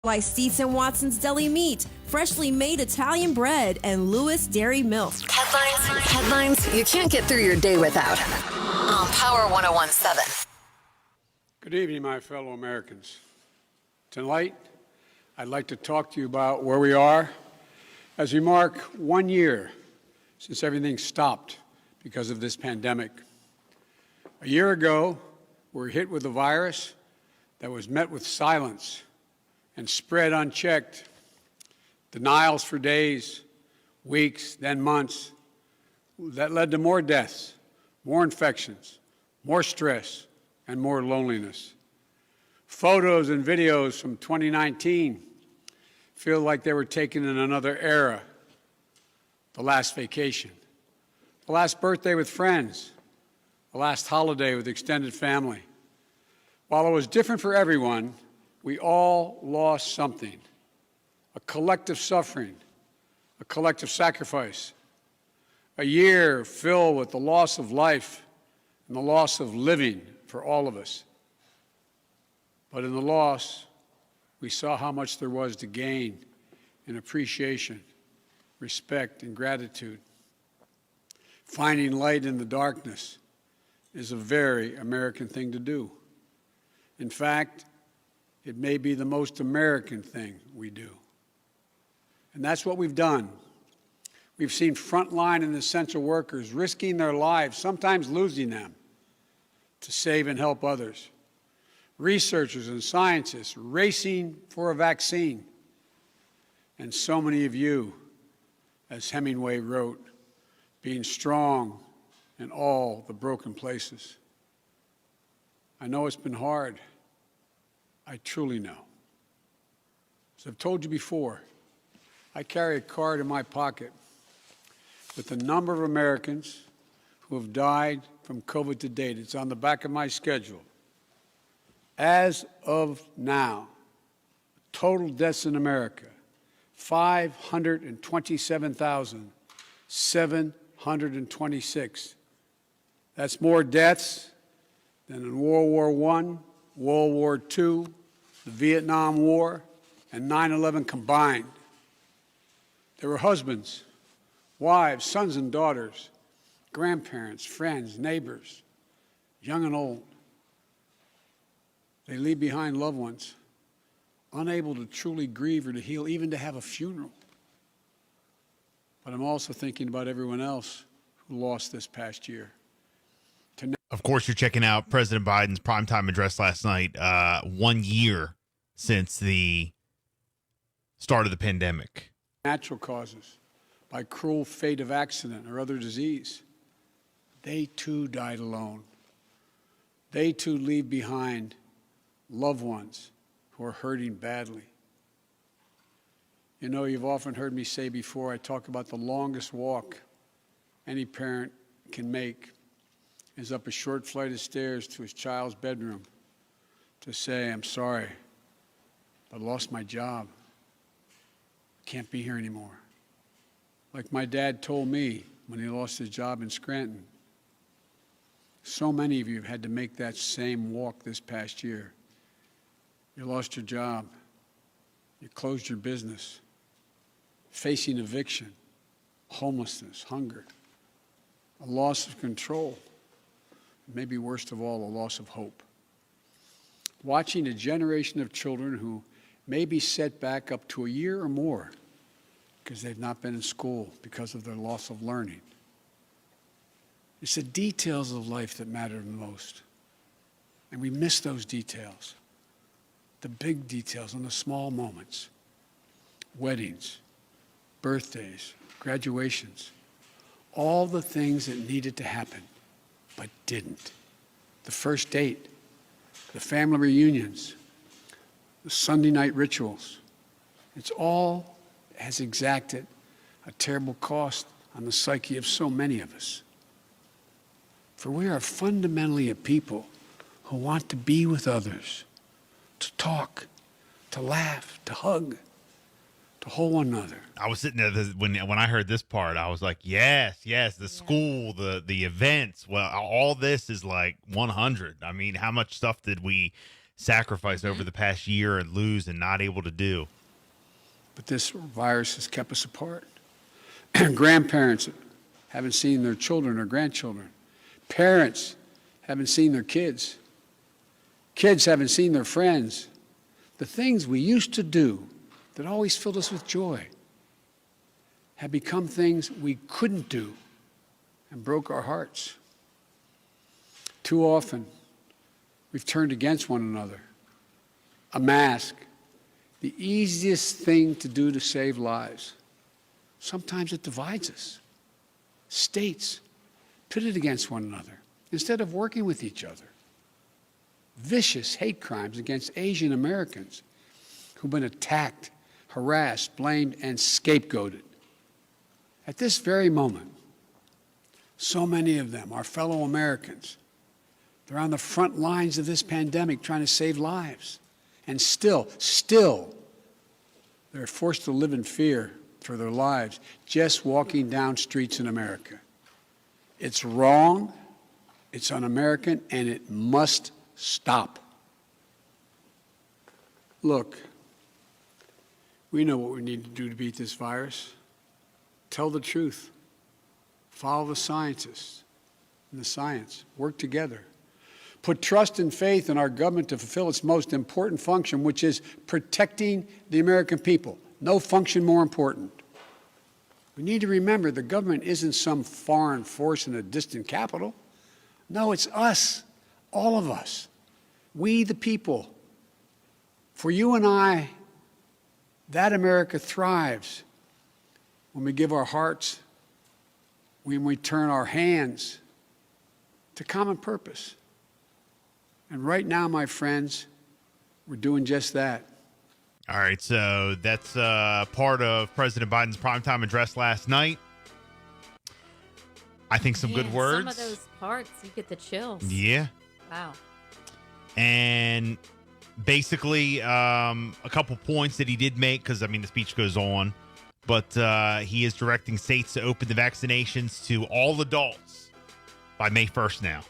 Like Seats and Watson's Deli Meat, freshly made Italian bread, and Lewis Dairy Milk. Headlines you can't get through your day without. On Power 101.7. Good evening, my fellow Americans. Tonight, I'd like to talk to you about where we are as we mark 1 year since everything stopped because of this pandemic. A year ago, we were hit with a virus that was met with silence and spread unchecked. Denials for days, weeks, then months. That led to more deaths, more infections, more stress, and more loneliness. Photos and videos from 2019 feel like they were taken in another era. The last vacation, the last birthday with friends, the last holiday with extended family. While it was different for everyone, we all lost something, a collective suffering, a collective sacrifice, a year filled with the loss of life and the loss of living for all of us. But in the loss, we saw how much there was to gain in appreciation, respect, and gratitude. Finding light in the darkness is a very American thing to do. In fact, it may be the most American thing we do. And that's what we've done. We've seen frontline and essential workers risking their lives, sometimes losing them, to save and help others. Researchers and scientists racing for a vaccine. And so many of you, as Hemingway wrote, being strong in all the broken places. I know it's been hard. I truly know. As I've told you before, I carry a card in my pocket with the number of Americans who have died from COVID to date. It's on the back of my schedule. As of now, total deaths in America, 527,726. That's more deaths than in World War I, World War II, the Vietnam War, and 9/11 combined. There were husbands, wives, sons and daughters, grandparents, friends, neighbors, young and old. They leave behind loved ones, unable to truly grieve or to heal, even to have a funeral. But I'm also thinking about everyone else who lost this past year. Of course, you're checking out President Biden's primetime address last night, 1 year since the start of the pandemic. Natural causes, by cruel fate of accident or other disease. They too died alone. They too leave behind loved ones who are hurting badly. You know, you've often heard me say before, I talk about the longest walk any parent can make is up a short flight of stairs to his child's bedroom to say, I'm sorry, but I lost my job. Can't be here anymore. Like my dad told me when he lost his job in Scranton. So many of you have had to make that same walk this past year. You lost your job. You closed your business. Facing eviction, homelessness, hunger, a loss of control. Maybe worst of all, a loss of hope. Watching a generation of children who may be set back up to a year or more because they've not been in school because of their loss of learning. It's the details of life that matter the most. And we miss those details. The big details and the small moments. Weddings, birthdays, graduations. All the things that needed to happen but didn't. The first date, the family reunions, the Sunday night rituals. It's all has exacted a terrible cost on the psyche of so many of us. For we are fundamentally a people who want to be with others, to talk, to laugh, to hug, to hold one another. I was sitting there when I heard this part, I was like, yes, the school, the events. Well, all this is like 100. I mean, how much stuff did we sacrificed over the past year and lose and not able to do. But this virus has kept us apart. Grandparents haven't seen their children or grandchildren. Parents haven't seen their kids. Kids haven't seen their friends. The things we used to do that always filled us with joy have become things we couldn't do and broke our hearts. Too often, we've turned against one another. A mask, the easiest thing to do to save lives. Sometimes it divides us. States pitted against one another instead of working with each other. Vicious hate crimes against Asian Americans who've been attacked, harassed, blamed, and scapegoated. At this very moment, so many of them, our fellow Americans, they're on the front lines of this pandemic trying to save lives. And still, they're forced to live in fear for their lives just walking down streets in America. It's wrong, it's un-American, and it must stop. Look, we know what we need to do to beat this virus. Tell the truth. Follow the scientists and the science. Work together. Put trust and faith in our government to fulfill its most important function, which is protecting the American people. No function more important. We need to remember the government isn't some foreign force in a distant capital. No, it's us, all of us. We, the people. For you and I, that America thrives when we give our hearts, when we turn our hands to common purpose. And right now, my friends, we're doing just that. All right, so that's part of President Biden's primetime address last night. I think some good words. Some of those parts, you get the chills. Yeah. Wow. And basically, a couple points that he did make, because, I mean, the speech goes on, but he is directing states to open the vaccinations to all adults by May 1st now.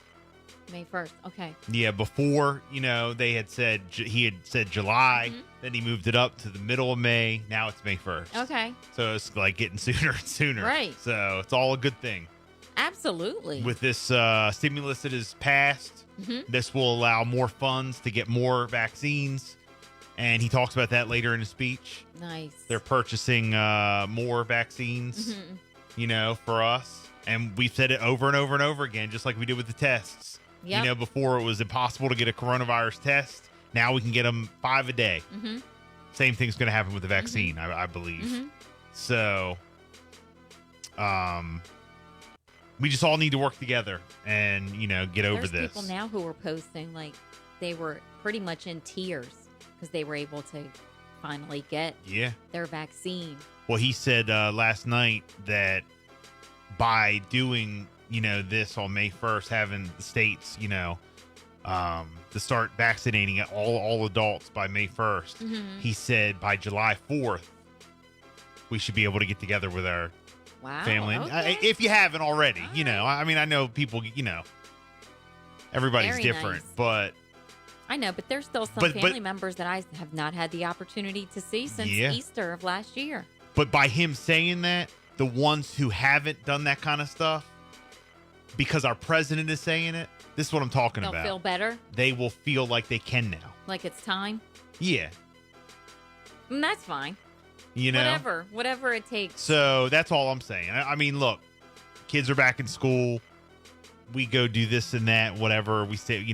May 1st. Okay. Yeah, before, they had said, he had said July, then he moved it up to the middle of May. Now it's May 1st. Okay. So it's like getting sooner and sooner. Right. So it's all a good thing. Absolutely. With this stimulus that is passed, this will allow more funds to get more vaccines. And he talks about that later in his speech. Nice. They're purchasing more vaccines, for us. And we've said it over and over and over again, just like we did with the tests. Yep. Before it was impossible to get a coronavirus test. Now we can get them 5 a day. Same thing's going to happen with the vaccine, I believe. So, we just all need to work together and, get over There's this. people now who are posting like they were pretty much in tears because they were able to finally get their vaccine. Well, he said last night that by doing this on May 1st, having the states, to start vaccinating all adults by May 1st, he said by July 4th, we should be able to get together with our family. Okay. If you haven't already, I mean, I know people, everybody's Very different, nice. but I know, but there's still some family members that I have not had the opportunity to see since Easter of last year. But by him saying that, the ones who haven't done that kind of stuff, because our president is saying it, this is what I'm talking They'll about. feel better. They will feel like they can now. Like it's time. Yeah. And that's fine. Whatever it takes. So that's all I'm saying. I mean, look, kids are back in school. We go do this and that, whatever. We stay,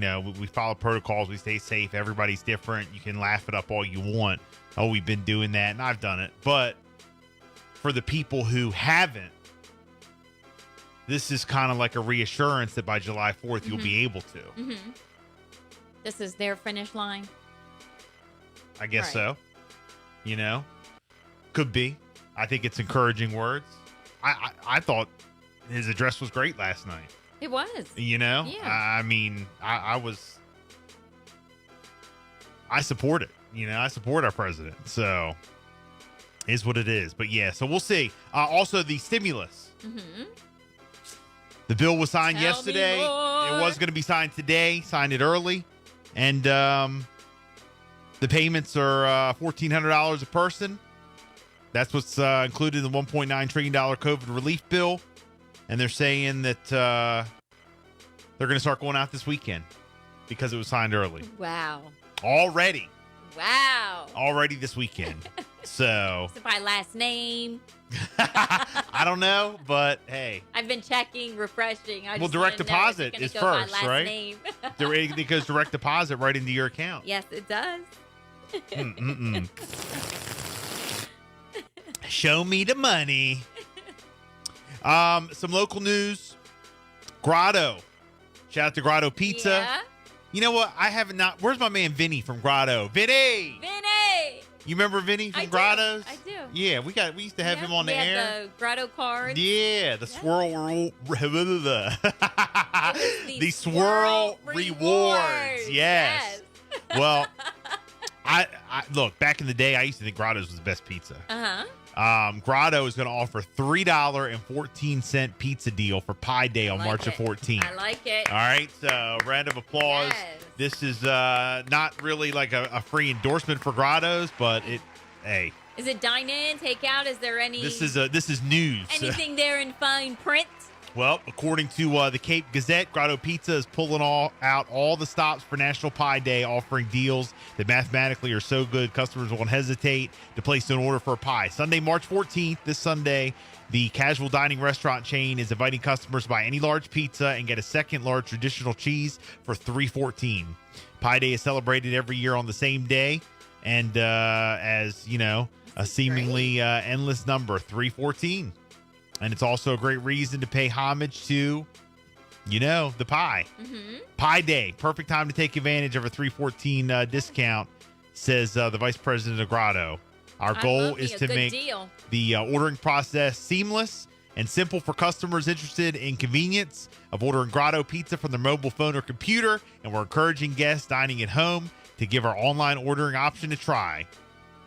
we follow protocols. We stay safe. Everybody's different. You can laugh it up all you want. Oh, we've been doing that, and I've done it. But for the people who haven't, this is kind of like a reassurance that by July 4th, you'll be able to. This is their finish line. I guess Right. so. Could be. I think it's encouraging words. I thought his address was great last night. It was. Yeah. I mean, I support it. I support our president. So, is what it is. But yeah, so we'll see. Also, the stimulus. The bill was signed Tell me yesterday. more. It was going to be signed today. Signed it early. And The payments are $1,400 a person. That's what's included in the $1.9 trillion COVID relief bill. And they're saying that they're going to start going out this weekend because it was signed early. Wow. Already this weekend. So by last name. I don't know, but hey. I've been checking, refreshing. Well, direct deposit is first, right? It goes direct deposit right into your account. Yes, it does. Show me the money. Some local news. Grotto. Shout out to Grotto Pizza. Yeah. You know what? I have not. Where's my man Vinny from Grotto? Vinny! You remember Vinny from Grotto's? I do. Yeah, we used to have him on the air. The Grotto card. Yeah, the swirl the swirl rewards. Yes. Well, I look, back in the day I used to think Grotto's was the best pizza. Grotto is going to offer $3.14 pizza deal for Pi Day on March the 14th. I like it. All right, so round of applause. Yes. This is not really like a free endorsement for Grotto's, but hey. Is it dine in, take out? Is there any? This is news. Anything there in fine print? Well, according to the Cape Gazette, Grotto Pizza is pulling out all the stops for National Pie Day, offering deals that mathematically are so good customers won't hesitate to place an order for a pie. Sunday, March 14th, this Sunday, the casual dining restaurant chain is inviting customers to buy any large pizza and get a second large traditional cheese for $3.14. Pie Day is celebrated every year on the same day, and as you know, a seemingly endless number, $3.14. And it's also a great reason to pay homage to, the pie. Pie Day, perfect time to take advantage of a $3.14 discount, says the vice president of Grotto. Our goal is to make the ordering process seamless and simple for customers interested in convenience of ordering Grotto pizza from their mobile phone or computer. And we're encouraging guests dining at home to give our online ordering option a try.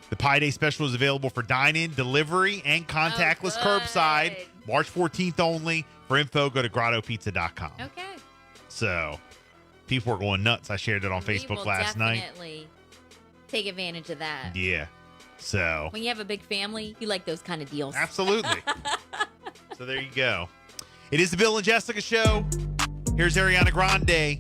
The Pie Day special is available for dine-in, delivery, and contactless curbside. March 14th only. For info, go to grottopizza.com. Okay. So, people are going nuts. I shared it on Facebook last night. Definitely take advantage of that. Yeah. So. When you have a big family, you like those kind of deals. Absolutely. So there you go. It is the Bill and Jessica Show. Here's Ariana Grande.